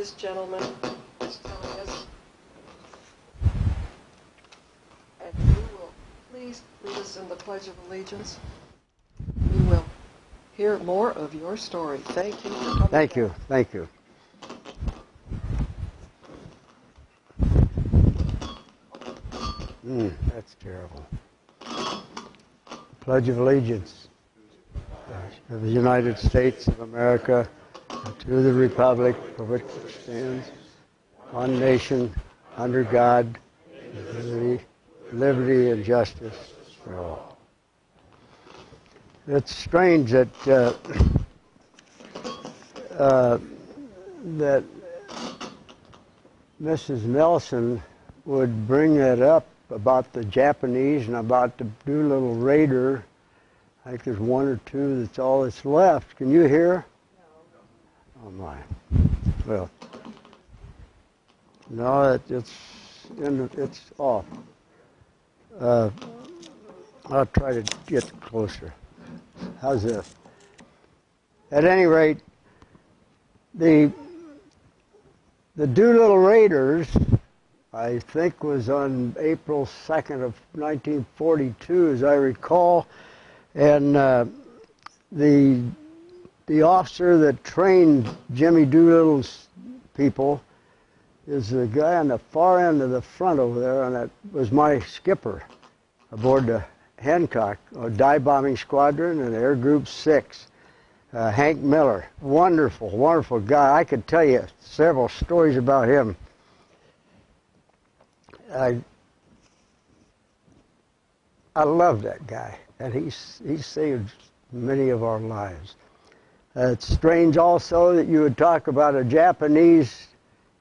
this gentleman is telling us. And you will please lead us in the Pledge of Allegiance. We will hear more of your story. Thank you for coming. Thank you. Thank you. That's terrible. Pledge of Allegiance of the United States of America to the Republic for which it stands, one nation, under God, liberty and justice for all. It's strange that that Mrs. Nelson would bring that up about the Japanese and about the Doolittle Raider. I think there's one or two, that's all that's left. Can you hear? No. Oh my. Well, no, it's off. I'll try to get closer. How's this? At any rate, the Doolittle Raiders, I think, was on April 2nd of 1942, as I recall, and the officer that trained Jimmy Doolittle's people is the guy on the far end of the front over there, and that was my skipper aboard the Hancock, dive bombing squadron and Air Group 6. Hank Miller, wonderful, wonderful guy. I could tell you several stories about him. I love that guy, and he saved many of our lives. It's strange also that you would talk about a Japanese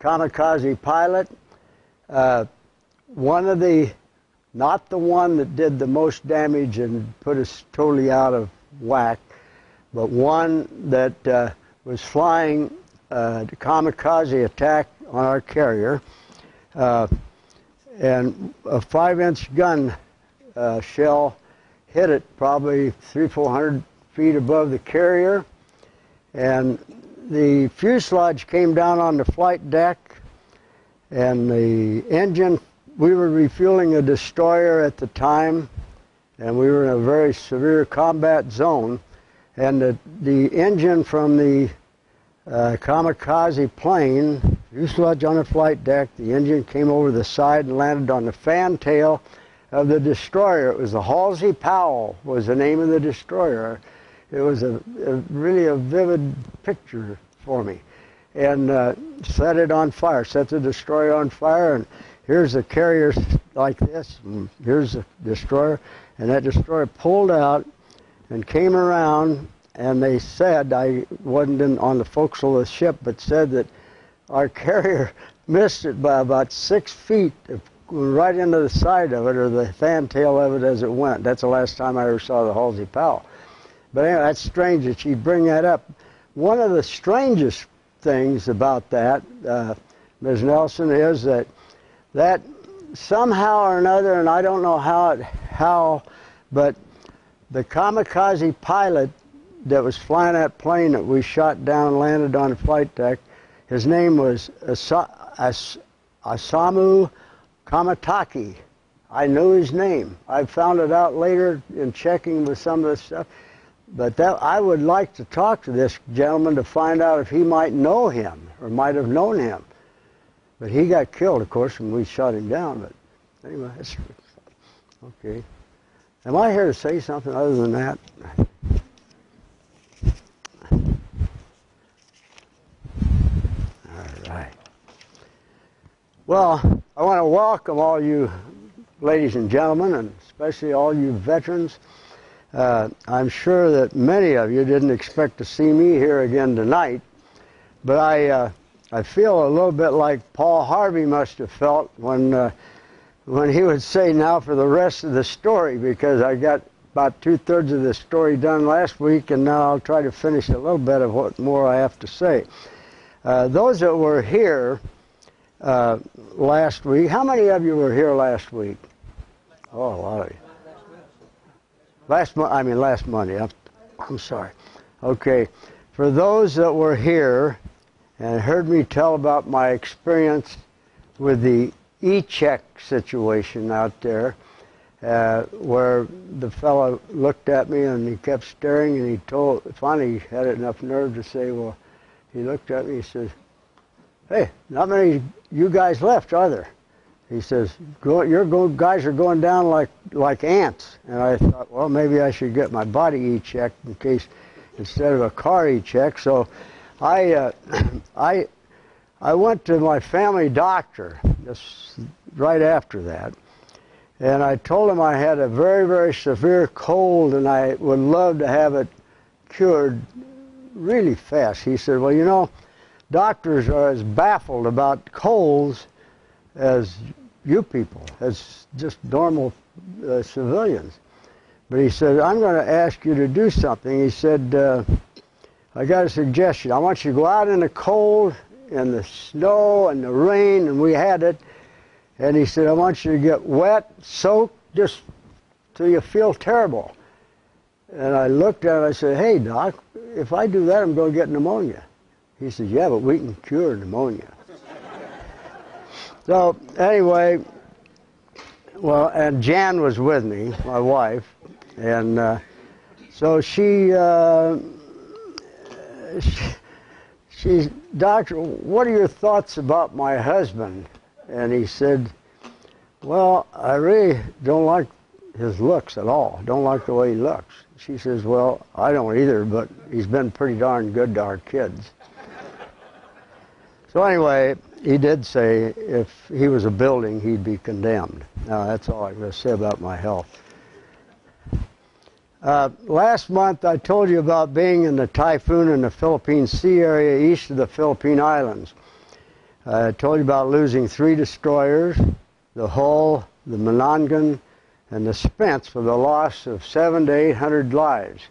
kamikaze pilot. One of the, not the one that did the most damage and put us totally out of whack, but one that was flying a kamikaze attack on our carrier. And a 5-inch gun shell hit it probably 300-400 feet above the carrier, and the fuselage came down on the flight deck, and the engine, we were refueling a destroyer at the time, and we were in a very severe combat zone, and the engine from the kamikaze plane, fuselage on the flight deck, the engine came over the side and landed on the fantail of the destroyer. It was the Halsey Powell was the name of the destroyer. It was really a vivid picture for me. And set it on fire, set the destroyer on fire, and here's the carrier like this, and here's the destroyer, and that destroyer pulled out and came around, and they said, I wasn't on the forecastle of the ship, but said that our carrier missed it by about 6 feet, right into the side of it, or the fantail of it as it went. That's the last time I ever saw the Halsey Powell. But anyway, that's strange that she'd bring that up. One of the strangest things about that, Ms. Nelson, is that somehow or another, and I don't know how, but the kamikaze pilot that was flying that plane that we shot down and landed on the flight deck, his name was Osamu Kamataki. I knew his name. I found it out later in checking with some of the stuff. But I would like to talk to this gentleman to find out if he might know him or might have known him. But he got killed, of course, when we shot him down. But anyway, that's okay. Am I here to say something other than that? All right. Well, I want to welcome all you ladies and gentlemen, and especially all you veterans. I'm sure that many of you didn't expect to see me here again tonight, but I feel a little bit like Paul Harvey must have felt when he would say, now for the rest of the story, because I got about 2/3 of the story done last week, and now I'll try to finish a little bit of what more I have to say. Those that were here last week, how many of you were here last week? Oh, a lot of you. Last Monday. I'm sorry. Okay. For those that were here and heard me tell about my experience with the E-check situation out there, where the fellow looked at me and he kept staring, and finally he had enough nerve to say, well, he looked at me, he says, hey, not many you guys left, are there? He says, guys are going down like ants. And I thought, well, maybe I should get my body E-checked in case, instead of a car E-check. So I went to my family doctor just right after that, and I told him I had a very, very severe cold and I would love to have it cured really fast. He said, well, you know, doctors are as baffled about colds as you people, as just normal civilians. But he said, I'm going to ask you to do something. He said, I got a suggestion. I want you to go out in the cold, in the snow and the rain, and we had it. And he said, I want you to get wet, soaked, just till you feel terrible. And I looked at it and I said, hey, Doc, if I do that, I'm going to get pneumonia. He said, yeah, but we can cure pneumonia. So anyway, well, and Jan was with me, my wife, and so she's, doctor, what are your thoughts about my husband? And he said, well, I really don't like his looks at all. Don't like the way he looks. She says, well, I don't either, but he's been pretty darn good to our kids. So anyway, he did say if he was a building, he'd be condemned. Now, that's all I'm going to say about my health. Last month, I told you about being in the typhoon in the Philippine Sea area east of the Philippine Islands. I told you about losing 3 destroyers, the Hull, the Manangan, and the Spence, for the loss of 700 to 800 lives.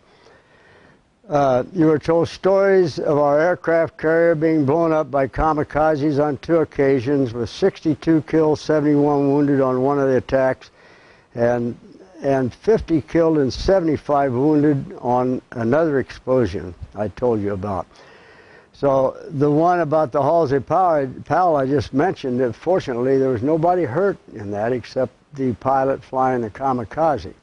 You were told stories of our aircraft carrier being blown up by kamikazes on 2 occasions, with 62 killed, 71 wounded on one of the attacks, and 50 killed and 75 wounded on another explosion I told you about. So the one about the Halsey Powell I just mentioned, fortunately there was nobody hurt in that except the pilot flying the kamikaze.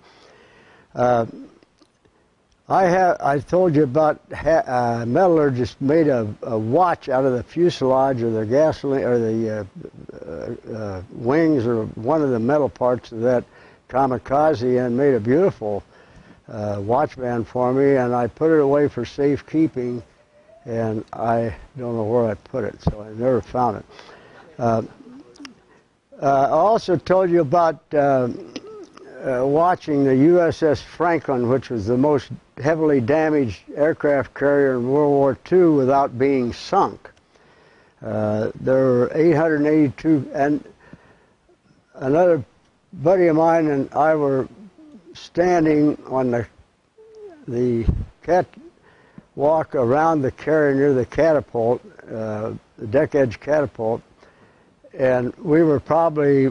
I told you about a metallurgist made a watch out of the fuselage or the gasoline or the wings or one of the metal parts of that kamikaze, and made a beautiful watch band for me, and I put it away for safekeeping, and I don't know where I put it, so I never found it. I also told you about watching the USS Franklin, which was the most heavily damaged aircraft carrier in World War II without being sunk. There were 882, and another buddy of mine and I were standing on the catwalk around the carrier near the catapult, the deck edge catapult, and we were probably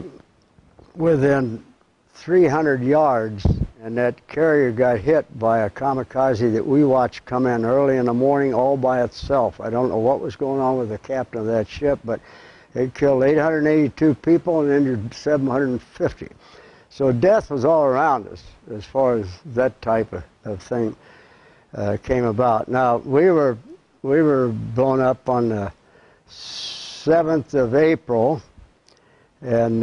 within 300 yards, and that carrier got hit by a kamikaze that we watched come in early in the morning all by itself. I don't know what was going on with the captain of that ship, but it killed 882 people and injured 750. So death was all around us as far as that type of thing came about. Now, we were blown up on the 7th of April, and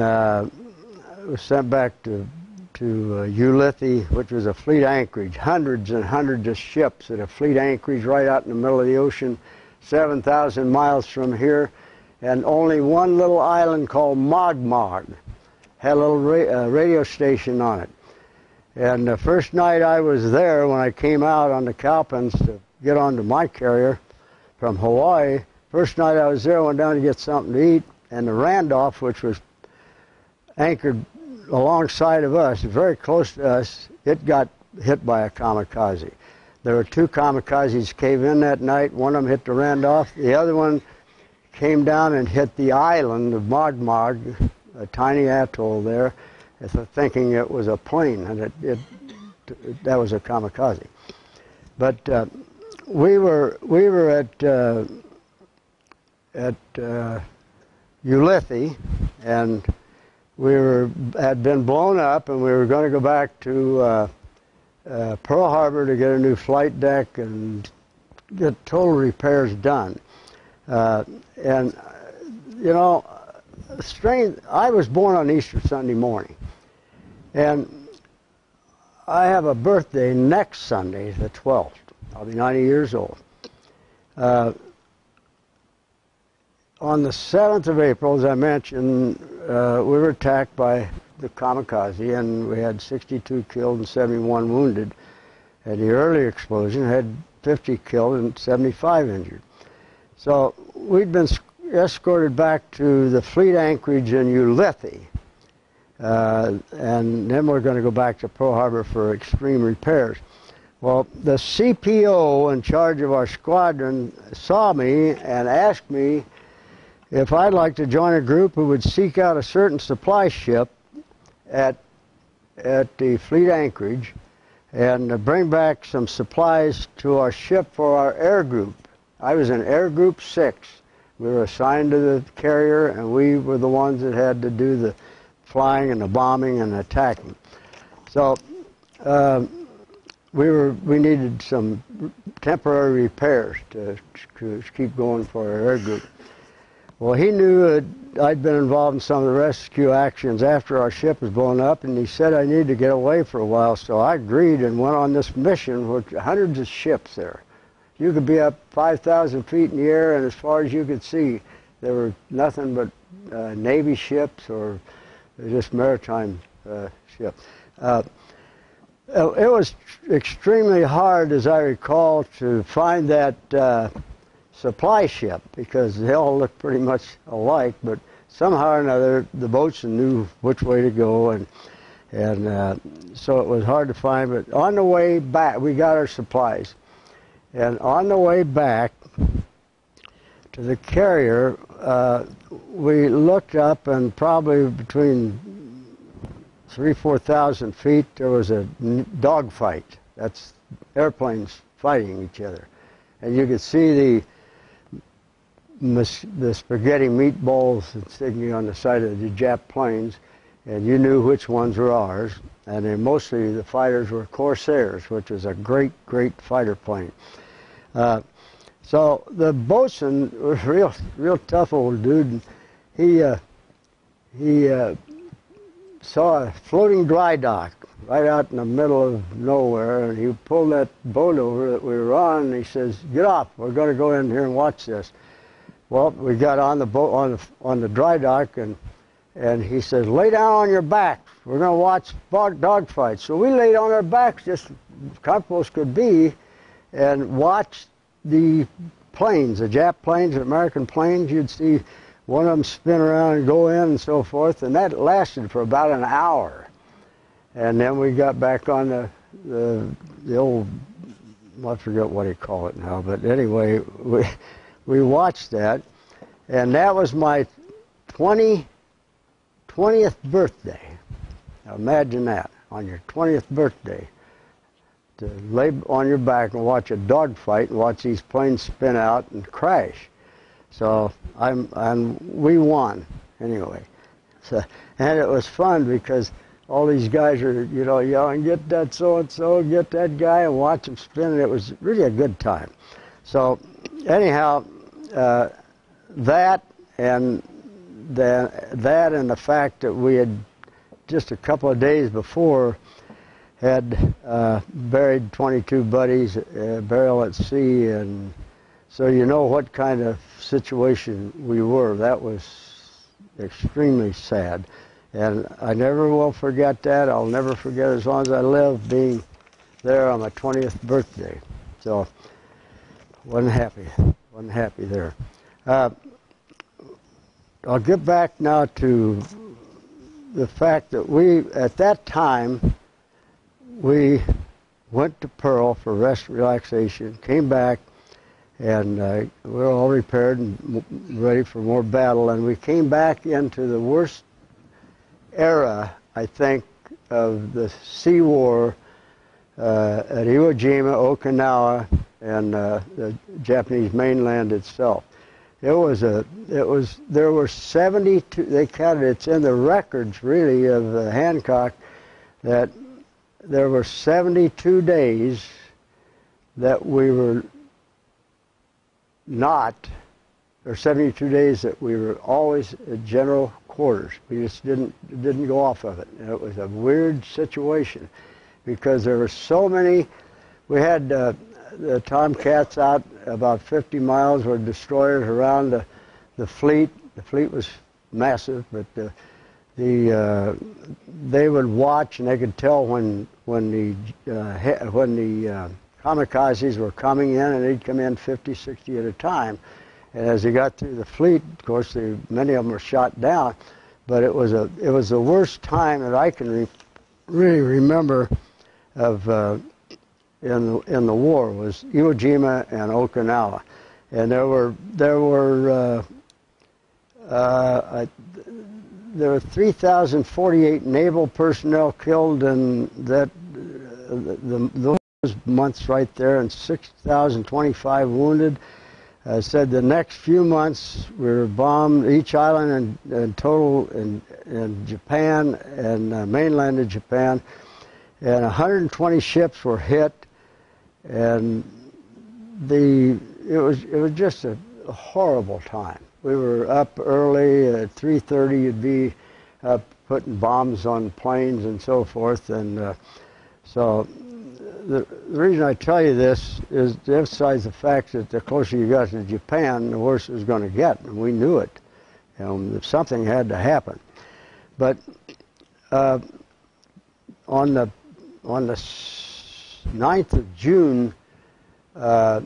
was sent back to Ulithi, which was a fleet anchorage. Hundreds and hundreds of ships at a fleet anchorage right out in the middle of the ocean, 7,000 miles from here, and only one little island called Mogmog had a little radio station on it. And the first night I was there, when I came out on the Cowpens to get onto my carrier from Hawaii, first night I was there, I went down to get something to eat, and the Randolph, which was anchored alongside of us, very close to us, it got hit by a kamikaze. There were 2 kamikazes came in that night. One of them hit the Randolph. The other one came down and hit the island of Mogmog, a tiny atoll there, thinking it was a plane, and that was a kamikaze. But we were at at Ulithi, and had been blown up, and we were going to go back to Pearl Harbor to get a new flight deck and get total repairs done. And you know, strange. I was born on Easter Sunday morning, and I have a birthday next Sunday, the 12th. I'll be 90 years old. On the 7th of April, as I mentioned, we were attacked by the kamikaze, and we had 62 killed and 71 wounded. And the early explosion had 50 killed and 75 injured. So we'd been escorted back to the fleet anchorage in Ulithi, and then we're going to go back to Pearl Harbor for extreme repairs. Well, the CPO in charge of our squadron saw me and asked me if I'd like to join a group who would seek out a certain supply ship at the fleet anchorage and bring back some supplies to our ship for our air group. I was in Air Group 6. We were assigned to the carrier, and we were the ones that had to do the flying and the bombing and attacking. So we needed some temporary repairs to keep going for our air group. Well, he knew that I'd been involved in some of the rescue actions after our ship was blown up, and he said I needed to get away for a while, so I agreed and went on this mission with hundreds of ships there. You could be up 5,000 feet in the air, and as far as you could see, there were nothing but Navy ships or just maritime ships. It was extremely hard, as I recall, to find that supply ship, because they all looked pretty much alike, but somehow or another the boatswain knew which way to go, and so it was hard to find. But on the way back, we got our supplies, and on the way back to the carrier, we looked up, and probably between 3,000–4,000 feet there was a dogfight. That's airplanes fighting each other, and you could see the spaghetti meatballs sticking on the side of the Jap planes, and you knew which ones were ours. And then mostly the fighters were Corsairs, which was a great fighter plane. So the boatswain was a real tough old dude. And he saw a floating dry dock right out in the middle of nowhere, and he pulled that boat over that we were on, and he says, "Get off, we're going to go in here and watch this." Well, we got on the boat on the dry dock, and he says, "Lay down on your back. We're going to watch dog fights." So we laid on our backs, just comfortable as could be, and watched the planes, the Jap planes, the American planes. You'd see one of them spin around and go in and so forth, and that lasted for about an hour. And then we got back on the old, I forget what you call it now, but anyway, we watched that, and that was my 20th birthday. Now imagine that, on your 20th birthday, to lay on your back and watch a dogfight and watch these planes spin out and crash. So we won anyway. So, and it was fun because all these guys are, yelling, "Get that so-and-so, get that guy," and watch them spin, and it was really a good time. So anyhow, that and the fact that we had just a couple of days before had buried 22 buddies, burial at sea, and so you know what kind of situation we were. That was extremely sad, and I never will forget that. I'll never forget, as long as I live, being there on my 20th birthday. So wasn't happy there. I'll get back now to the fact that at that time, we went to Pearl for rest, relaxation, came back, and we were all repaired and ready for more battle. And we came back into the worst era, I think, of the sea war at Iwo Jima, Okinawa, and the Japanese mainland itself. there were 72, they counted, it's in the records really of Hancock, that there were 72 days that we were not, or 72 days that we were always at general quarters. We just didn't go off of it. And it was a weird situation because there were so many. We had the Tomcats out about 50 miles, were destroyers around the fleet. The fleet was massive, but they would watch and they could tell when the kamikazes were coming in, and they'd come in 50, 60 at a time. And as they got through the fleet, of course, many of them were shot down. But it was the worst time that I can really remember of in the war was Iwo Jima and Okinawa, and there were 3,048 naval personnel killed in those months right there, and 6,025 wounded. Said the next few months we were bombed, each island in total in Japan and mainland of Japan, and 120 ships were hit, and it was just a horrible time. We were up early at 3:30. You'd be up putting bombs on planes and so forth, and so. The reason I tell you this is to emphasize the fact that the closer you got to Japan, the worse it was going to get, and we knew it. Something had to happen. But on the 9th of June, the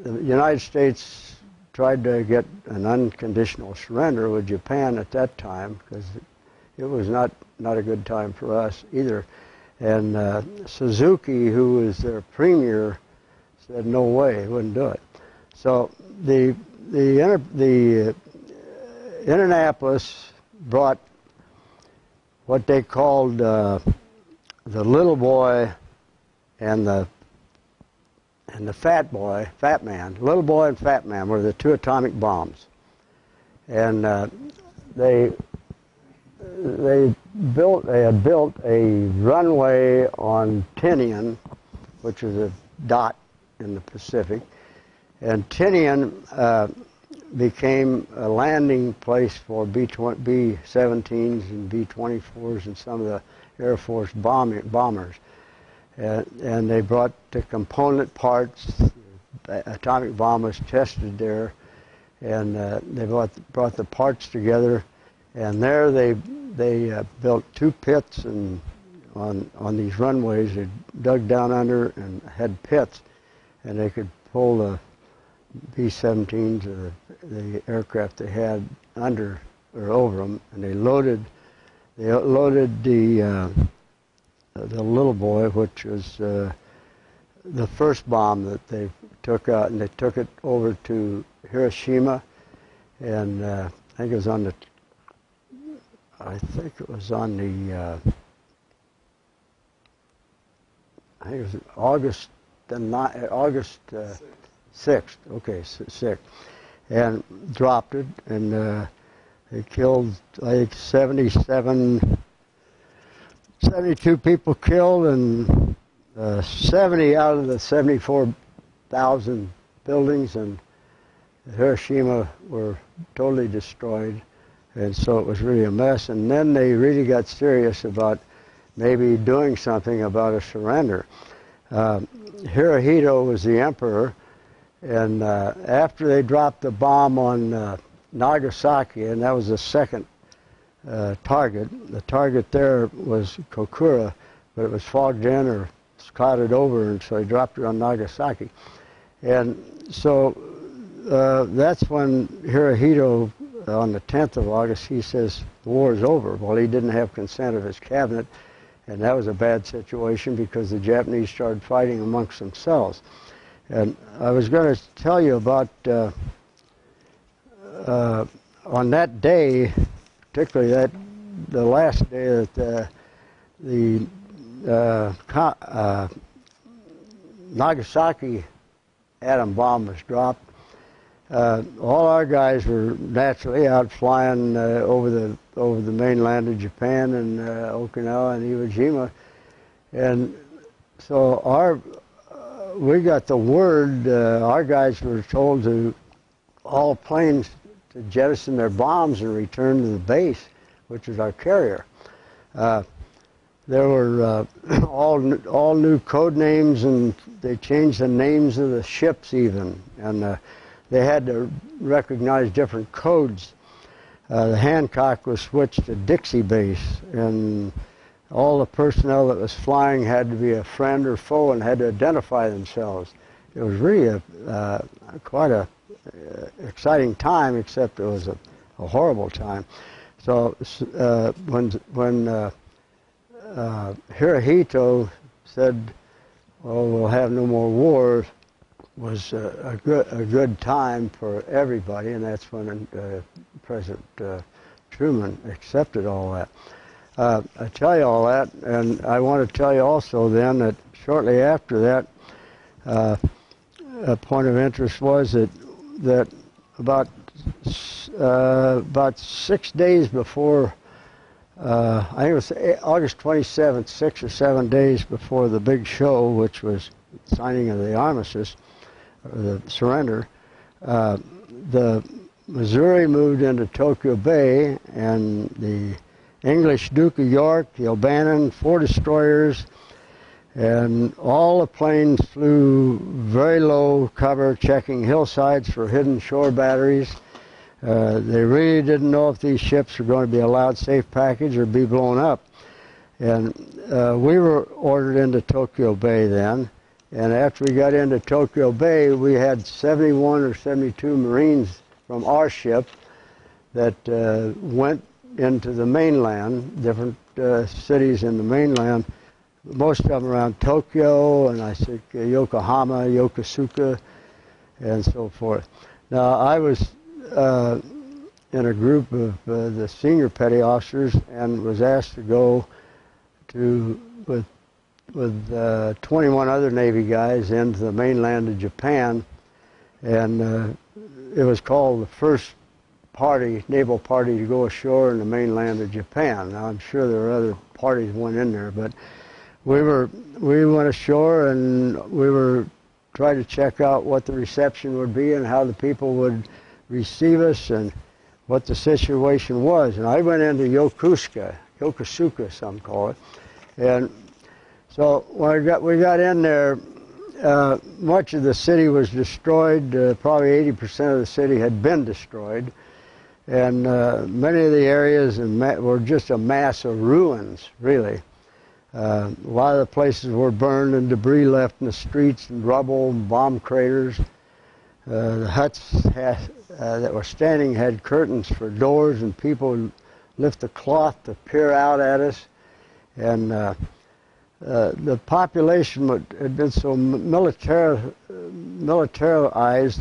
United States tried to get an unconditional surrender with Japan at that time, because it was not a good time for us either. And Suzuki, who was their premier, said no way, he wouldn't do it. So the Indianapolis brought what they called the little boy and the fat man. Little boy and fat man were the two atomic bombs, and they had built a runway on Tinian, which is a dot in the Pacific, and Tinian became a landing place for B-17s and B-24s and some of the Air Force bombers. And they brought the component parts. The atomic bomb was tested there, and they brought the parts together. And there they built two pits and on these runways. They dug down under and had pits, and they could pull the B-17s, or the aircraft they had under or over them, and they loaded the little boy, which was the first bomb that they took out, and they took it over to Hiroshima, and I think it was on the I think it was 6th. Okay, 6th, and dropped it, and they killed, I think, 72 people killed, and 70 out of the 74,000 buildings in Hiroshima were totally destroyed. And so it was really a mess. And then they really got serious about maybe doing something about a surrender. Hirohito was the emperor, and after they dropped the bomb on Nagasaki, and that was the second target. The target there was Kokura, but it was fogged in or clouded over, and so they dropped it on Nagasaki. And so that's when Hirohito, on the 10th of August, he says the war is over. Well, he didn't have consent of his cabinet, and that was a bad situation because the Japanese started fighting amongst themselves. And I was going to tell you about, on that day, particularly the last day that the Nagasaki atom bomb was dropped, all our guys were naturally out flying over the mainland of Japan and Okinawa and Iwo Jima, and so we got the word. Our guys were told to all planes to jettison their bombs and return to the base, which is our carrier. There were all new code names, and they changed the names of the ships even, and they had to recognize different codes. The Hancock was switched to Dixie base, and all the personnel that was flying had to be a friend or foe and had to identify themselves. It was really quite a exciting time, except it was a horrible time. So when Hirohito said, "Well, we'll have no more war," was a good time for everybody, and that's when President Truman accepted all that. I tell you all that, and I want to tell you also then that shortly after that, a point of interest was that about 6 days before, I think it was August 27th, 6 or 7 days before the big show, which was signing of the armistice, or the surrender, the Missouri moved into Tokyo Bay, and the English Duke of York, the O'Bannon, 4 destroyers, and all the planes flew very low cover, checking hillsides for hidden shore batteries. They really didn't know if these ships were going to be allowed safe passage or be blown up. And we were ordered into Tokyo Bay then. And after we got into Tokyo Bay, we had 71 or 72 Marines from our ship that went into the mainland, different cities in the mainland, most of them around Tokyo, and I think Yokohama, Yokosuka, and so forth. Now, I was in a group of the senior petty officers and was asked to go with 21 other Navy guys into the mainland of Japan, and it was called the first naval party to go ashore in the mainland of Japan. Now, I'm sure there were other parties went in there, but we went ashore, and we were trying to check out what the reception would be and how the people would receive us and what the situation was. And I went into Yokosuka, some call it. And so when we got in there, much of the city was destroyed. Probably 80% of the city had been destroyed. And many of the areas were just a mass of ruins, really. A lot of the places were burned and debris left in the streets and rubble and bomb craters. The huts that were standing had curtains for doors, and people would lift the cloth to peer out at us. And the population had been so militarized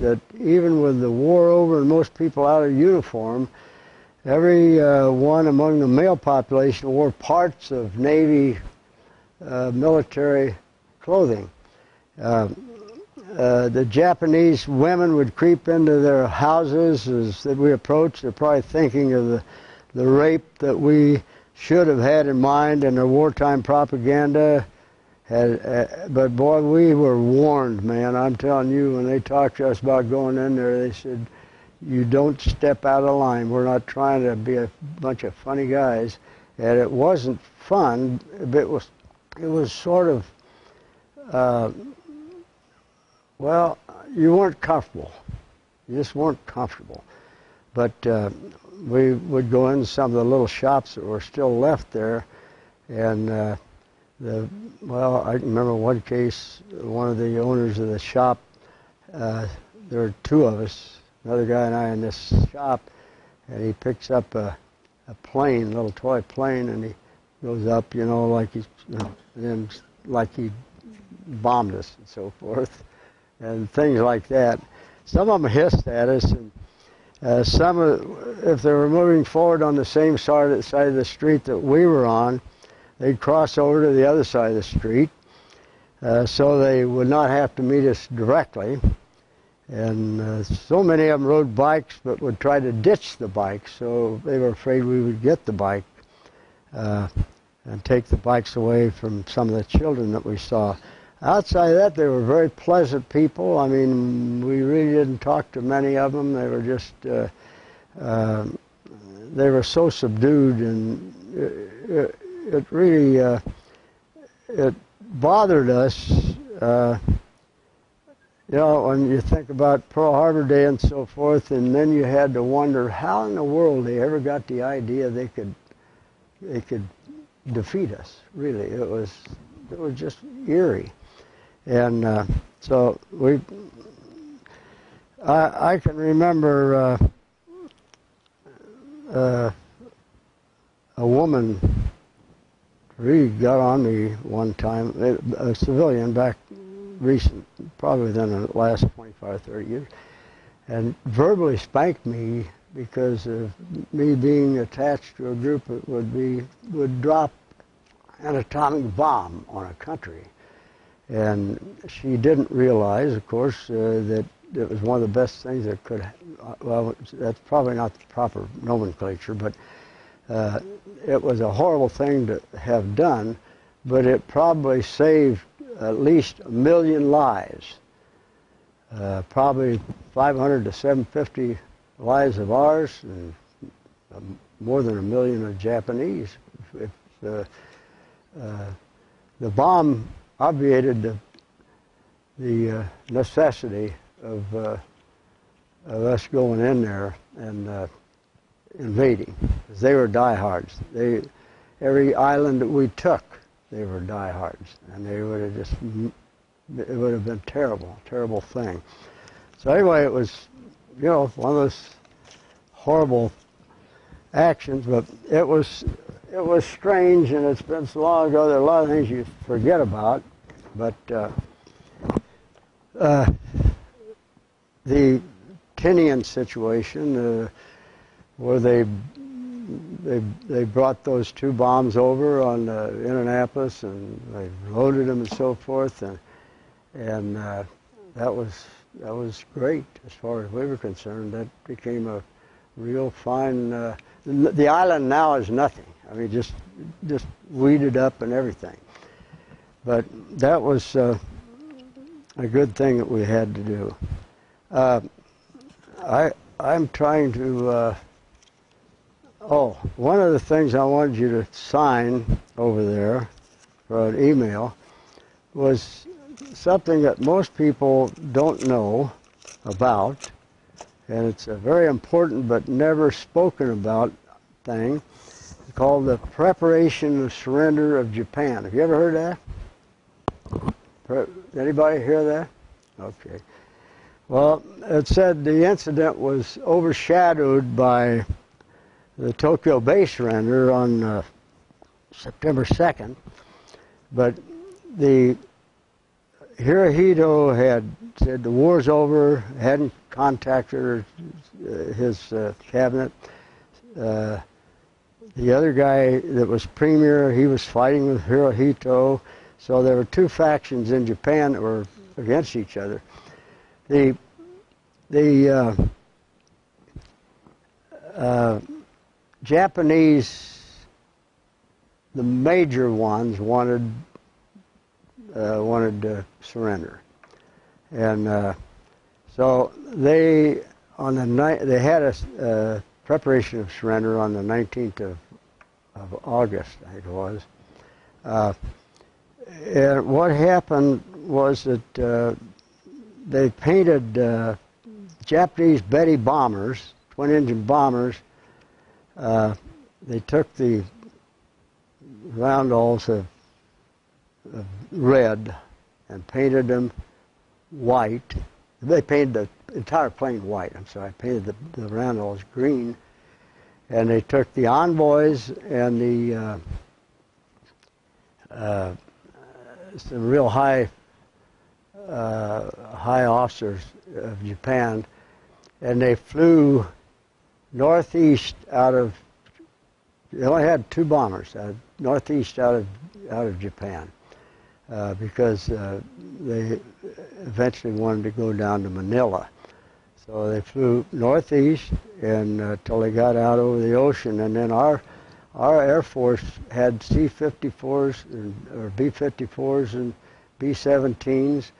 that even with the war over and most people out of uniform, every one among the male population wore parts of Navy military clothing. The Japanese women would creep into their houses as we approached. They're probably thinking of the rape that we should have had in mind in their wartime propaganda. But boy, we were warned, man. I'm telling you, when they talked to us about going in there, they said, "You don't step out of line. We're not trying to be a bunch of funny guys." And it wasn't fun, but it was sort of, well, you weren't comfortable. You just weren't comfortable. But we would go in some of the little shops that were still left there, and well, I remember one case, one of the owners of the shop, there were 2 of us, another guy and I in this shop, and he picks up a plane, a little toy plane, and he goes up, like he's, and then like he bombed us and so forth, and things like that. Some of them hissed at us, and if they were moving forward on the same side of the street that we were on, they'd cross over to the other side of the street, so they would not have to meet us directly. And so many of them rode bikes but would try to ditch the bikes, so they were afraid we would get the bike and take the bikes away from some of the children that we saw. Outside of that, they were very pleasant people. I mean, we really didn't talk to many of them. They were just, they were so subdued, and it really, it bothered us. You know, when you think about Pearl Harbor Day and so forth, and then you had to wonder how in the world they ever got the idea they could defeat us. Really, it was just eerie. And so I can remember a woman really got on me one time, a civilian back recent, probably within the last 25, 30 years, and verbally spanked me because of me being attached to a group that would drop an atomic bomb on a country. And she didn't realize, of course, that it was one of the best things that could, well, that's probably not the proper nomenclature, but it was a horrible thing to have done, but it probably saved at least 1 million lives, probably 500 to 750 lives of ours, and more than 1 million of Japanese. If the bomb obviated the necessity of us going in there and invading, because they were diehards. Every island that we took, they were diehards, and they would have just, it would have been terrible, terrible thing. So anyway, it was, you know, one of those horrible actions, but it was strange, and it's been so long ago, there are a lot of things you forget about, but the Tinian situation, where they brought those 2 bombs over on Indianapolis, and they loaded them and so forth, and that was great as far as we were concerned. That became a real fine. The island now is nothing. I mean, just weeded up and everything. But that was a good thing that we had to do. I'm trying to. One of the things I wanted you to sign over there for an email was something that most people don't know about, and it's a very important but never spoken about thing called the Preparation of Surrender of Japan. Have you ever heard that? Anybody hear that? Okay. Well, it said the incident was overshadowed by the Tokyo Bay surrender on September 2nd, but the Hirohito had said the war's over, hadn't contacted his cabinet. The other guy that was premier, he was fighting with Hirohito, so there were 2 factions in Japan that were against each other. The Japanese, the major ones, wanted to surrender, and so they had a preparation of surrender on the 19th of August, I think it was. And what happened was that they painted Japanese Betty bombers, twin-engine bombers. They took the roundels of red and painted them white. They painted the entire plane white. I'm sorry, painted the roundels green. And they took the envoys and the some real high officers of Japan, and they flew northeast out of. They only had 2 bombers northeast out of Japan because they eventually wanted to go down to Manila. So they flew northeast until they got out over the ocean, and then our Air Force had C-54s or B-54s and B-17s.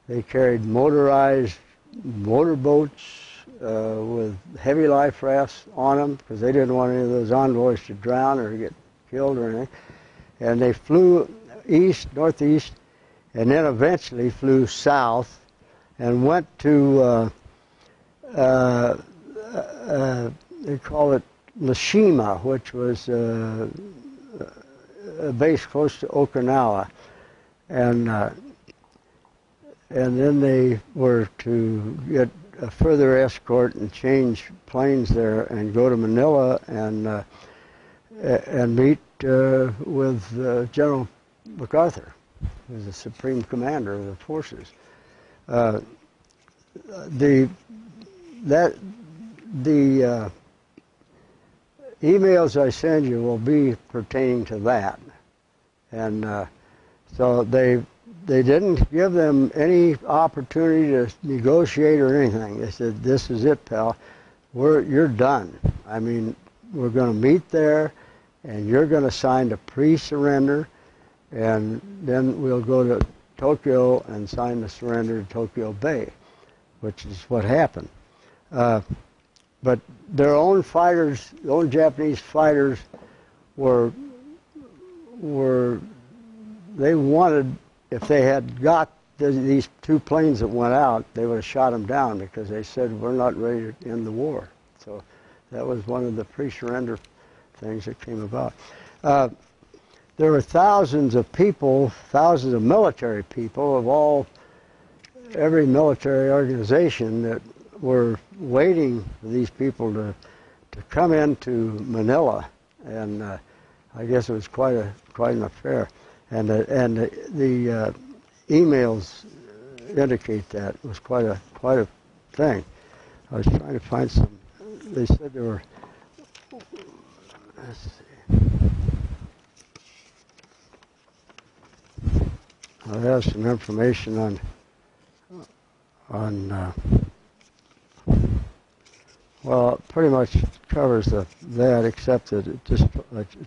They carried motorized motorboats with heavy life rafts on them because they didn't want any of those envoys to drown or get killed or anything. And they flew east, northeast, and then eventually flew south and went to, they call it Mishima, which was a base close to Okinawa. And then they were to get a further escort and change planes there and go to Manila and meet with General MacArthur, who's the Supreme Commander of the forces. The emails I send you will be pertaining to that, and so they didn't give them any opportunity to negotiate or anything. They said, "This is it, pal. You're done. I mean, we're going to meet there, and you're going to sign the pre-surrender, and then we'll go to Tokyo and sign the surrender to Tokyo Bay," which is what happened. But their own fighters, the own Japanese fighters, they wanted, if they had got these two planes that went out, they would have shot them down because they said, "We're not ready to end the war." So that was one of the pre-surrender things that came about. There were thousands of people, thousands of military people of every military organization that were waiting for these people to come into Manila, and I guess it was quite an affair. And the emails indicate that it was quite a thing. I was trying to find some. They said there were. Let's see. I have some information on. Well, it pretty much covers that, except that it just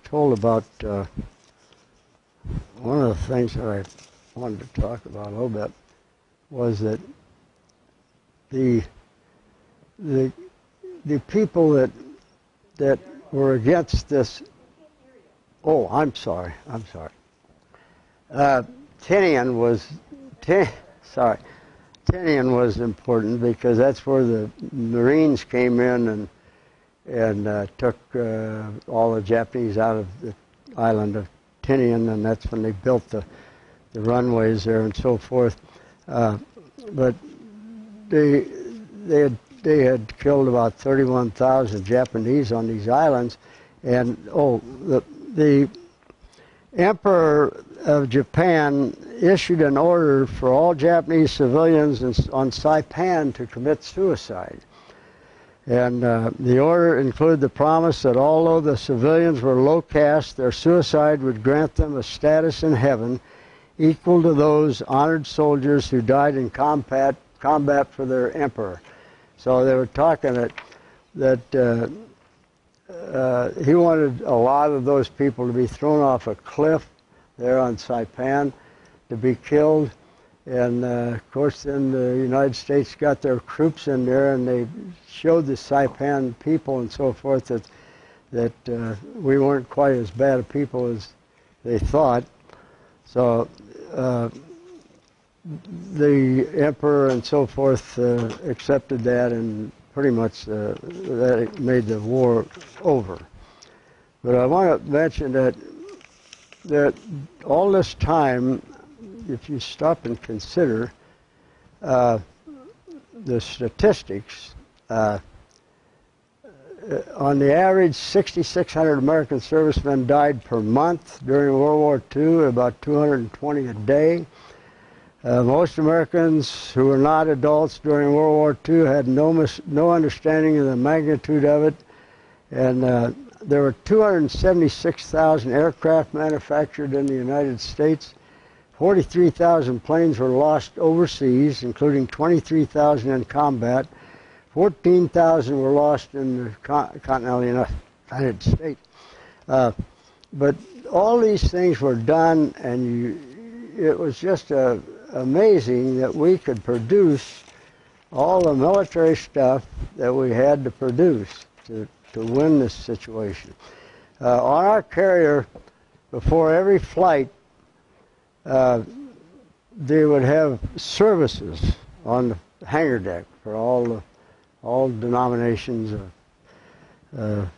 told about one of the things that I wanted to talk about a little bit was that the people that were against this. Oh, I'm sorry. Tinian was important because that's where the Marines came in and took all the Japanese out of the island of Tinian, and that's when they built the runways there and so forth. But they had killed about 31,000 Japanese on these islands, and the Emperor of Japan issued an order for all Japanese civilians on Saipan to commit suicide. And the order included the promise that although the civilians were low caste, their suicide would grant them a status in heaven equal to those honored soldiers who died in combat for their emperor. So they were talking that he wanted a lot of those people to be thrown off a cliff there on Saipan to be killed. And of course then the United States got their troops in there, and they showed the Saipan people and so forth that we weren't quite as bad a people as they thought. So the emperor and so forth accepted that, and pretty much that made the war over. But I want to mention that all this time, if you stop and consider the statistics, on the average, 6,600 American servicemen died per month during World War II, about 220 a day. Most Americans who were not adults during World War II had no understanding of the magnitude of it, and there were 276,000 aircraft manufactured in the United States. 43,000 planes were lost overseas, including 23,000 in combat. 14,000 were lost in the continental United States. But all these things were done, and it was just amazing that we could produce all the military stuff that we had to produce to win this situation. On our carrier, before every flight, they would have services on the hangar deck for all denominations of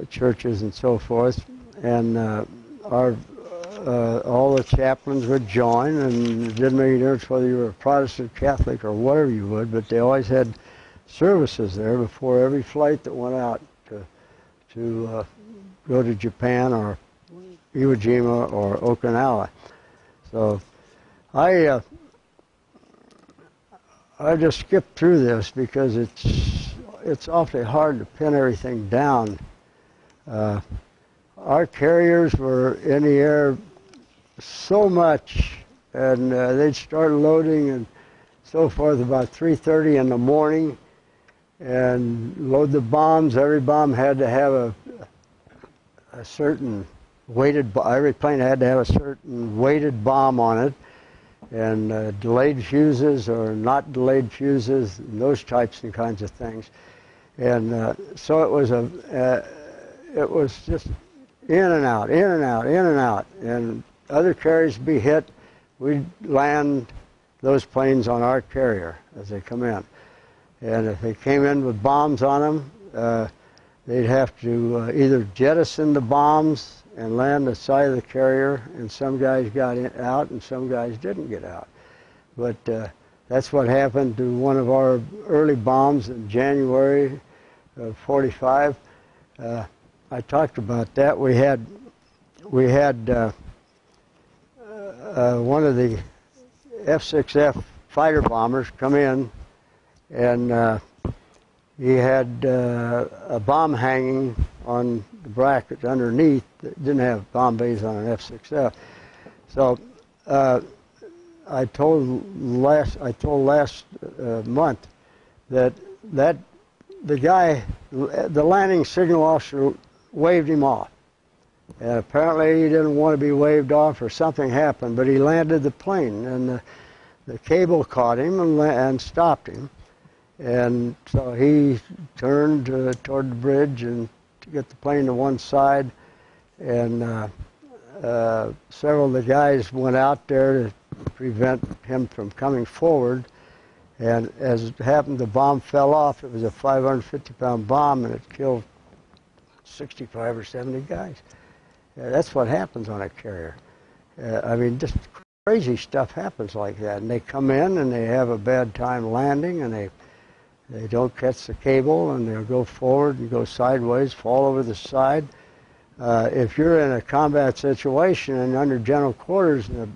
churches and so forth, and all the chaplains would join, and it didn't make any difference whether you were a Protestant, Catholic, or whatever you would, but they always had services there before every flight that went out to go to Japan or Iwo Jima or Okinawa. So I just skipped through this because it's awfully hard to pin everything down. Our carriers were in the air so much, and they'd start loading and so forth about 3:30 in the morning and load the bombs. Every bomb had to have a certain weighted, every plane had to have a certain weighted bomb on it, and delayed fuses or not delayed fuses, and those types and kinds of things. And so it was just in and out, in and out, in and out. And other carriers would be hit, we'd land those planes on our carrier as they come in. And if they came in with bombs on them, they'd have to either jettison the bombs and land the side of the carrier, and some guys got out and some guys didn't get out. But that's what happened to one of our early bombs in January of '45. I talked about that. We had one of the F-6F fighter bombers come in, and he had a bomb hanging on the bracket underneath that didn't have bomb bays on an F-6F. So I told last month that the guy, the landing signal officer, waved him off. And apparently he didn't want to be waved off, or something happened, but he landed the plane, and the cable caught him and stopped him. And so he turned toward the bridge and to get the plane to one side, and several of the guys went out there to prevent him from coming forward. And as it happened, the bomb fell off. It was a 550-pound bomb, and it killed 65 or 70 guys. That's what happens on a carrier. I mean, just crazy stuff happens like that. And they come in and they have a bad time landing, and they don't catch the cable, and they'll go forward and go sideways, fall over the side. If you're in a combat situation and under general quarters and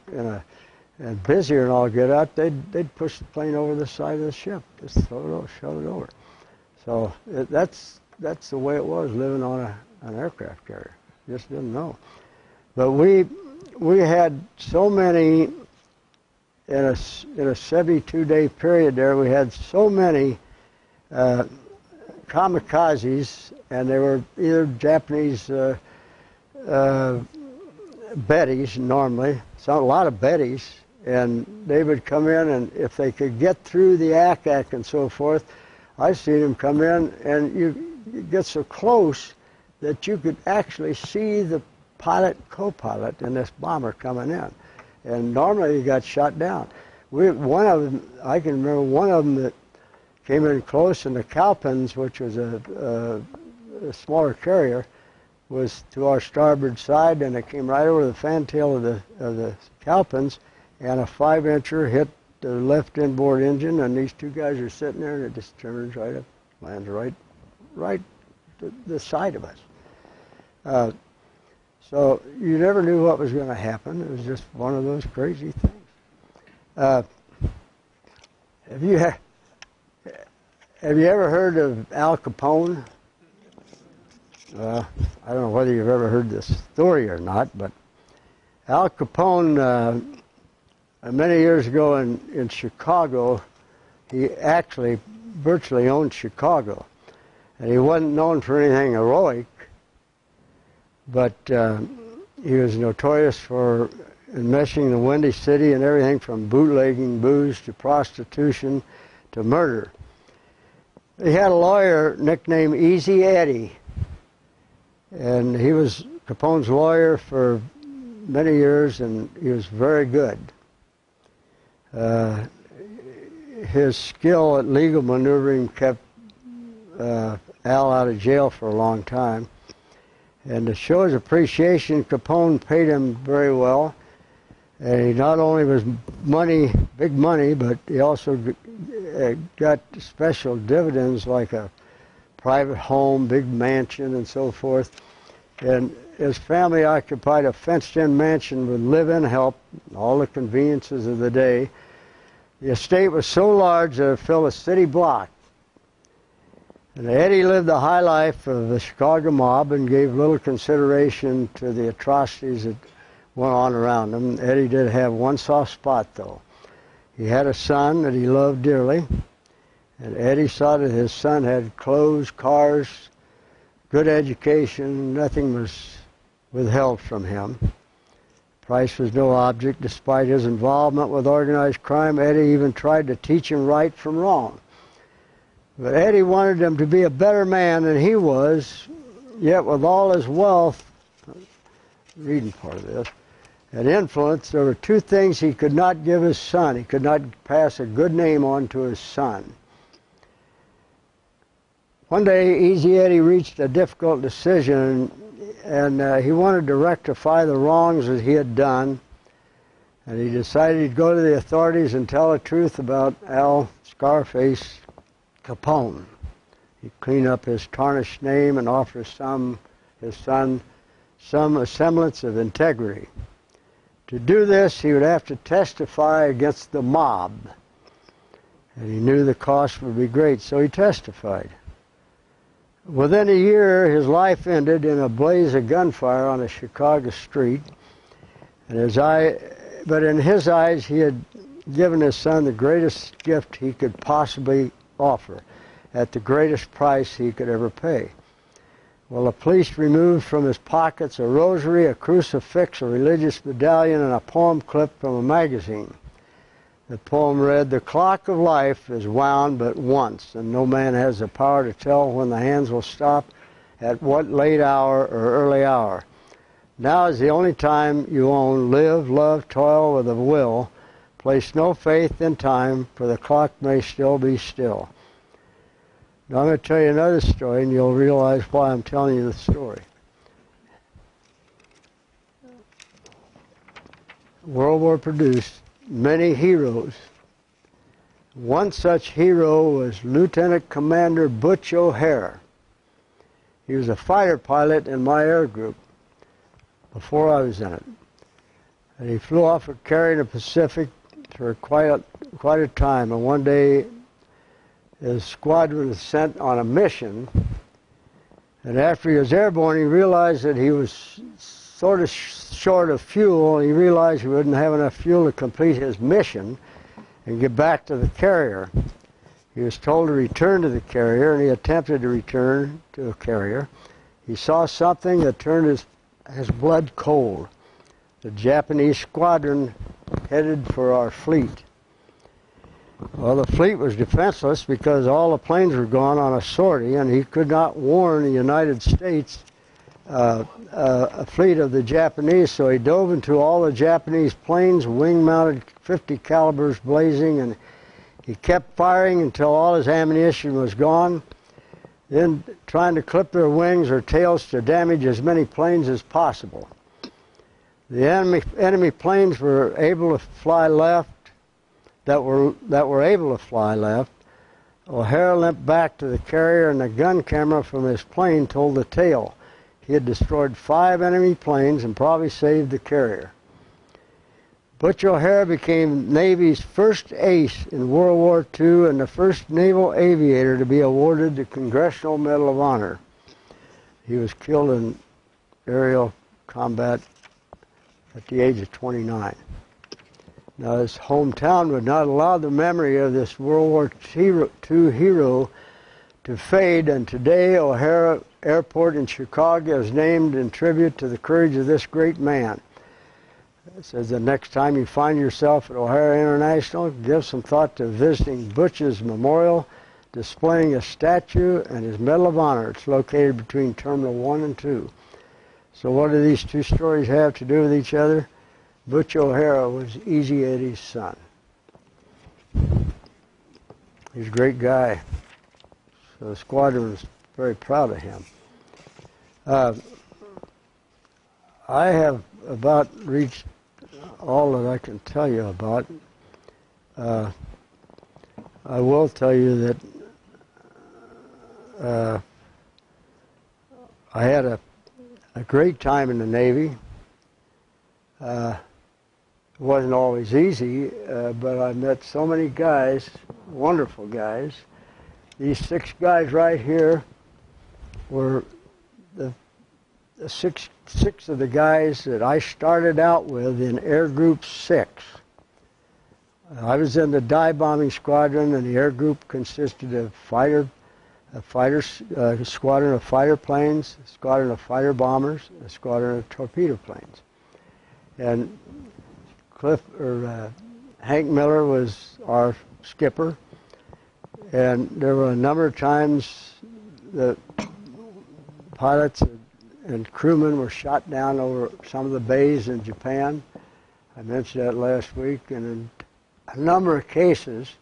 busier and all get out, they'd push the plane over the side of the ship, just throw it over, shove it over. So that's the way it was living on an aircraft carrier. Just didn't know. But we had so many in a 72-day period there. We had so many kamikazes, and they were either Japanese Bettys normally, so a lot of Bettys, and they would come in, and if they could get through the ack and so forth, I seen them come in, and you get so close that you could actually see the pilot, co-pilot in this bomber coming in, and normally he got shot down. One of them, I can remember one of them that came in close, and the Cowpens, which was a smaller carrier, was to our starboard side, and it came right over the fantail of the Cowpens, and a 5-incher hit the left inboard engine, and these two guys are sitting there, and it just turns right up, lands right to the side of us. So you never knew what was going to happen. It was just one of those crazy things. Have you ever heard of Al Capone? I don't know whether you've ever heard this story or not, but Al Capone, many years ago in Chicago, he actually virtually owned Chicago. And he wasn't known for anything heroic, but he was notorious for enmeshing the Windy City and everything from bootlegging booze to prostitution to murder. He had a lawyer nicknamed Easy Eddie, and he was Capone's lawyer for many years, and he was very good. His skill at legal maneuvering kept Al out of jail for a long time. And to show his appreciation, Capone paid him very well. And he not only was big money, but he also got special dividends like a private home, big mansion, and so forth. And his family occupied a fenced-in mansion with live-in help, all the conveniences of the day. The estate was so large that it filled a city block. And Eddie lived the high life of the Chicago mob and gave little consideration to the atrocities that went on around him. Eddie did have one soft spot, though. He had a son that he loved dearly, and Eddie saw that his son had clothes, cars, good education. Nothing was withheld from him. Price was no object. Despite his involvement with organized crime, Eddie even tried to teach him right from wrong. But Eddie wanted him to be a better man than he was, yet with all his wealth, reading part of this, and influence, there were two things he could not give his son. He could not pass a good name on to his son. One day, Easy Eddie reached a difficult decision, and he wanted to rectify the wrongs that he had done, and he decided he'd go to the authorities and tell the truth about Al Scarface Capone. He'd clean up his tarnished name and offer his son some semblance of integrity. To do this, he would have to testify against the mob, and he knew the cost would be great, so he testified. Within a year, his life ended in a blaze of gunfire on a Chicago street, but in his eyes, he had given his son the greatest gift he could possibly offer, at the greatest price he could ever pay. Well, the police removed from his pockets a rosary, a crucifix, a religious medallion, and a poem clip from a magazine. The poem read, "The clock of life is wound but once, and no man has the power to tell when the hands will stop, at what late hour or early hour. Now is the only time you own. Live, love, toil with a will. Place no faith in time, for the clock may still be still." Now I'm going to tell you another story, and you'll realize why I'm telling you the story. World War produced many heroes. One such hero was Lieutenant Commander Butch O'Hare. He was a fighter pilot in my air group before I was in it. And he flew off a carrier in the Pacific for quite a time. And one day, his squadron was sent on a mission, and after he was airborne, he realized that he was sort of short of fuel, and he realized he wouldn't have enough fuel to complete his mission and get back to the carrier. He was told to return to the carrier, and he attempted to return to the carrier. He saw something that turned his blood cold. The Japanese squadron headed for our fleet. Well, the fleet was defenseless because all the planes were gone on a sortie, and he could not warn the United States a fleet of the Japanese, so he dove into all the Japanese planes, wing-mounted 50 calibers blazing, and he kept firing until all his ammunition was gone, then trying to clip their wings or tails to damage as many planes as possible. The enemy planes were able to fly left, that were able to fly left. O'Hare limped back to the carrier, and the gun camera from his plane told the tale. He had destroyed 5 enemy planes and probably saved the carrier. Butch O'Hare became Navy's first ace in World War II and the first naval aviator to be awarded the Congressional Medal of Honor. He was killed in aerial combat at the age of 29. Now, his hometown would not allow the memory of this World War II hero to fade, and today O'Hare Airport in Chicago is named in tribute to the courage of this great man. It says the next time you find yourself at O'Hare International, give some thought to visiting Butch's Memorial, displaying a statue and his Medal of Honor. It's located between Terminal 1 and 2. So what do these two stories have to do with each other? Butch O'Hare was Easy Eddie's son. He's a great guy. So the squadron was very proud of him. I have about reached all that I can tell you about. I will tell you that I had a great time in the Navy. It wasn't always easy, but I met so many guys, wonderful guys. These 6 guys right here were the six of the guys that I started out with in Air Group 6. I was in the dive bombing squadron, and the air group consisted of a squadron of fighter planes, a squadron of fighter bombers, a squadron of torpedo planes. And Hank Miller was our skipper, and there were a number of times the pilots and crewmen were shot down over some of the bays in Japan. I mentioned that last week, and in a number of cases,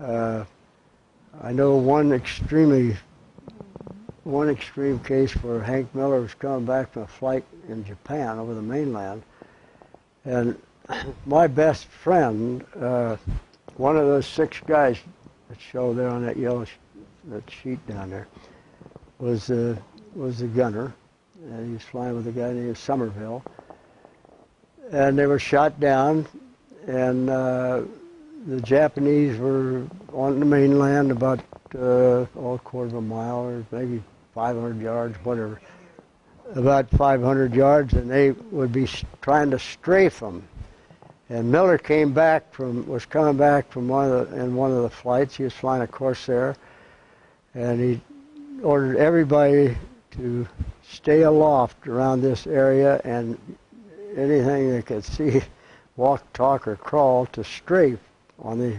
I know one extreme case where Hank Miller was coming back from a flight in Japan over the mainland, and my best friend, one of those 6 guys that show there on that yellow that sheet down there, was the gunner, and he was flying with a guy named Somerville, and they were shot down, and the Japanese were on the mainland about a quarter of a mile or maybe 500 yards, whatever, about 500 yards, and they would be trying to strafe them. And Miller was coming back from one of the flights. He was flying a Corsair, and he ordered everybody to stay aloft around this area, and anything they could see, walk, talk, or crawl, to strafe on the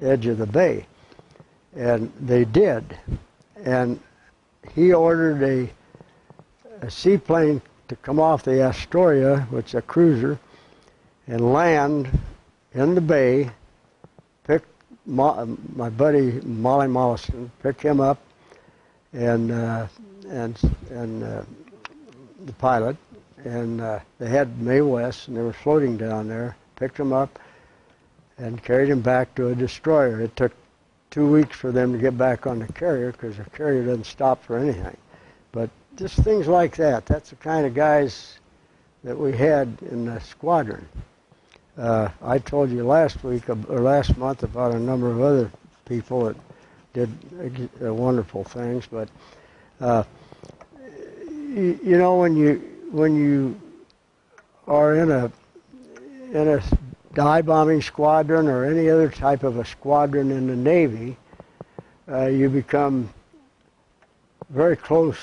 edge of the bay. And they did. And he ordered a seaplane to come off the Astoria, which is a cruiser, and land in the bay, pick my buddy Molly Mollison, pick him up, and the pilot, and they had Mae West, and they were floating down there, picked him up, and carried him back to a destroyer. It took 2 weeks for them to get back on the carrier, because the carrier doesn't stop for anything. But just things like that. That's the kind of guys that we had in the squadron. I told you last month about a number of other people that did wonderful things, but you know, when you are in a dive bombing squadron or any other type of a squadron in the Navy, you become very close.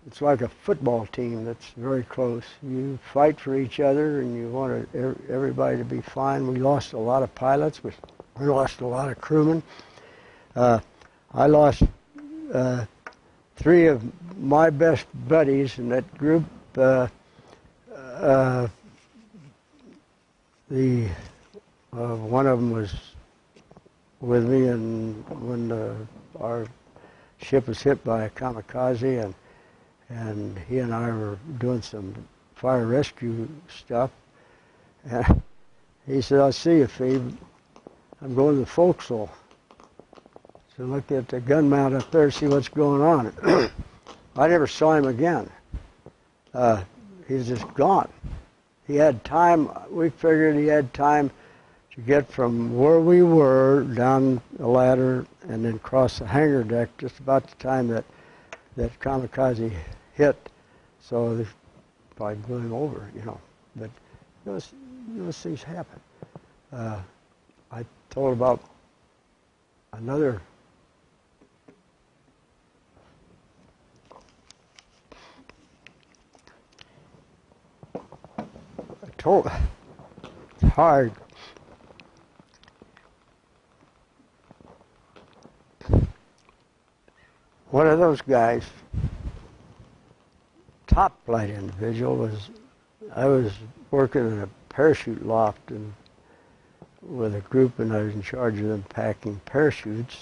It's like a football team that's very close. You fight for each other, and you want everybody to be fine. We lost a lot of pilots. We lost a lot of crewmen. I lost 3 of my best buddies in that group. One of them was with me, and when our ship was hit by a kamikaze, and he and I were doing some fire rescue stuff, and he said, "I'll see you, Phoebe. I'm going to the forecastle." So look at the gun mount up there, see what's going on. I never saw him again. He was just gone. He had time. We figured he had time to get from where we were down the ladder and then cross the hangar deck just about the time that kamikaze hit. So they probably blew him over, you know. But those things happen. I told about another it's hard. One of those guys, top flight individual, I was working in a parachute loft with a group, and I was in charge of them packing parachutes.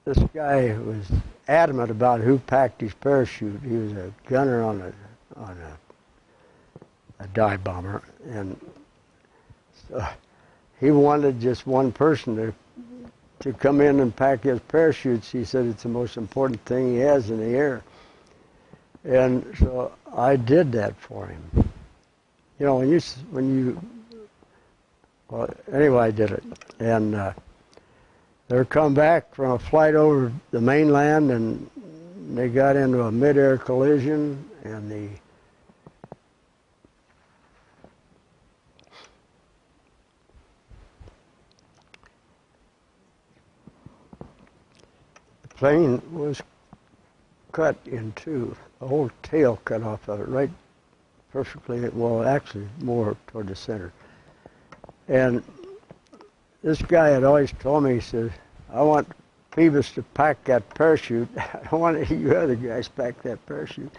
This guy was adamant about who packed his parachute. He was a gunner on a dive bomber, and so he wanted just one person to come in and pack his parachutes. He said it's the most important thing he has in the air. And so I did that for him. You know, well, anyway, I did it. And they come back from a flight over the mainland, and they got into a mid-air collision, and the plane was cut in two, the whole tail cut off of it, right perfectly, well, actually more toward the center. And this guy had always told me, he said, I want Febus to pack that parachute. I don't want you other guys pack that parachute.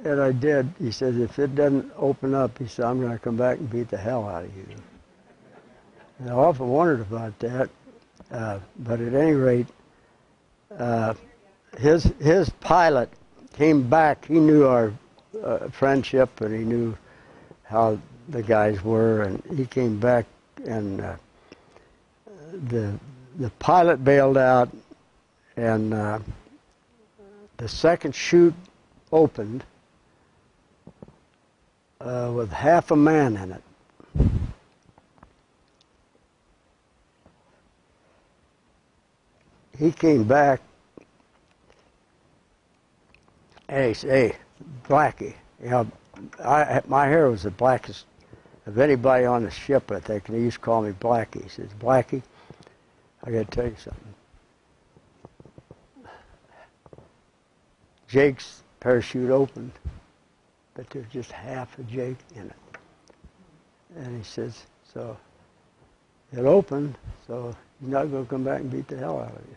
And I did. He said, if it doesn't open up, he said, I'm going to come back and beat the hell out of you. And I often wondered about that, but at any rate, his pilot came back. He knew our friendship, and he knew how the guys were, and he came back, and the pilot bailed out, and the second chute opened with half a man in it. He came back, and he said, hey, Blackie, you know, my hair was the blackest of anybody on the ship, I think, and he used to call me Blackie. He says, Blackie, I got to tell you something. Jake's parachute opened, but there's just half a Jake in it. And he says, so it opened, so he's not going to come back and beat the hell out of you.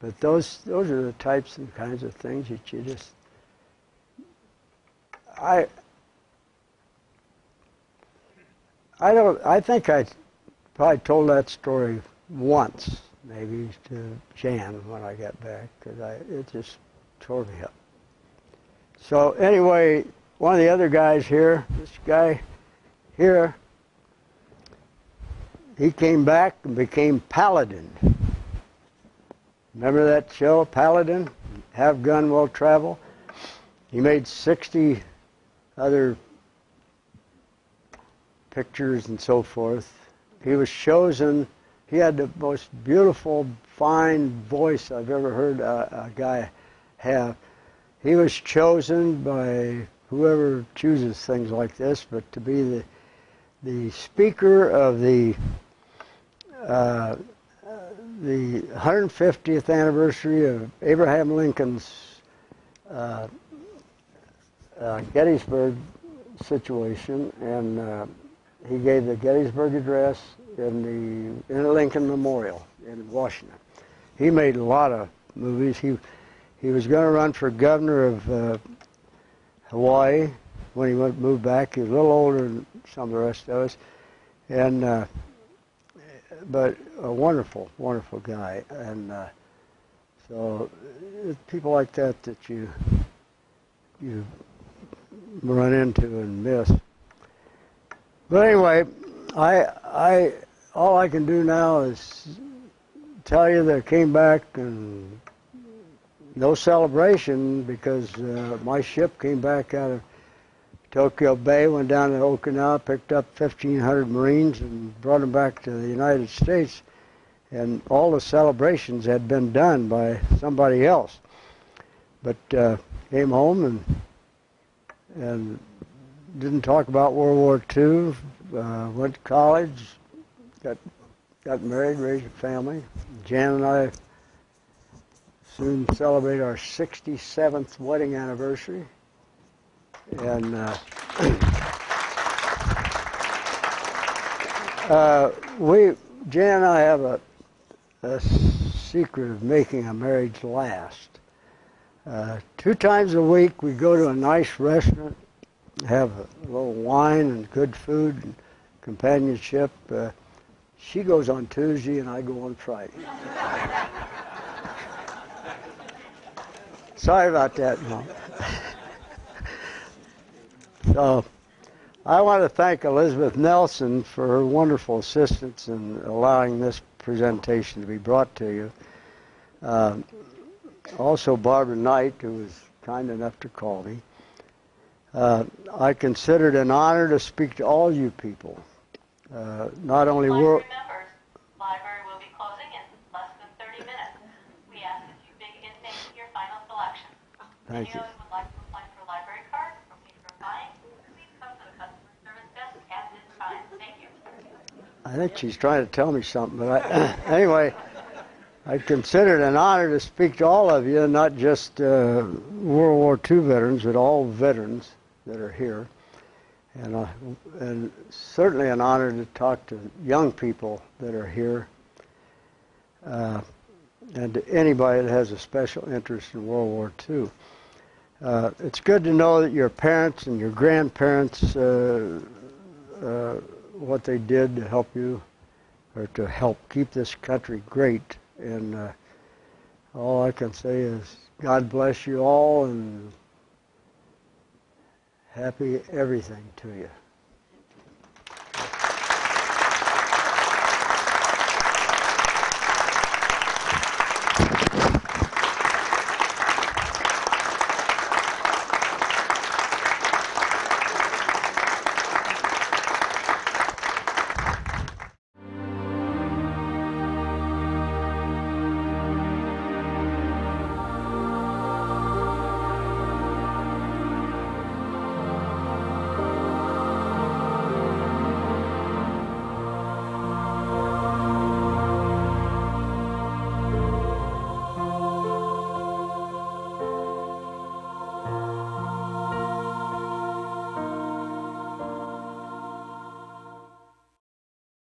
But those are the types and kinds of things that you just, I think I probably told that story once, maybe to Jan when I got back, because it just tore me up. So anyway, one of the other guys here, this guy here, he came back and became Paladin. Remember that show, Paladin? Have gun, will travel? He made 60 other pictures and so forth. He was chosen. He had the most beautiful, fine voice I've ever heard a guy have. He was chosen by whoever chooses things like this, but to be the speaker of the 150th anniversary of Abraham Lincoln's Gettysburg situation, and he gave the Gettysburg Address in the Lincoln Memorial in Washington. He made a lot of movies. He was going to run for governor of Hawaii when he moved back. He was a little older than some of the rest of us, and but a wonderful, wonderful guy. And so it's people like that you run into and miss. But anyway, all I can do now is tell you that I came back and no celebration, because my ship came back out of Tokyo Bay, went down to Okinawa, picked up 1,500 Marines and brought them back to the United States. And all the celebrations had been done by somebody else. But came home and and didn't talk about World War II. Went to college, got married, raised a family. Jan and I soon celebrate our 67th wedding anniversary. And Jan and I have a secret of making a marriage last. 2 times a week we go to a nice restaurant, have a little wine and good food and companionship. She goes on Tuesday and I go on Friday. Sorry about that, Mom. So I want to thank Elizabeth Nelson for her wonderful assistance in allowing this presentation to be brought to you. Also Barbara Knight, who was kind enough to call me. I consider it an honor to speak to all you people. Not only Library members, library will be closing in less than 30 minutes. We ask that you begin making your final selection. Thank you. If you would like to apply for a library card or pay for buying, please come to the customer service desk at this time. Thank you. I think she's trying to tell me something, but anyway, I consider it an honor to speak to all of you, not just World War II veterans, but all veterans that are here. And certainly an honor to talk to young people that are here, and to anybody that has a special interest in World War II. It's good to know that your parents and your grandparents, what they did to help you, or to help keep this country great. And all I can say is God bless you all, and happy everything to you.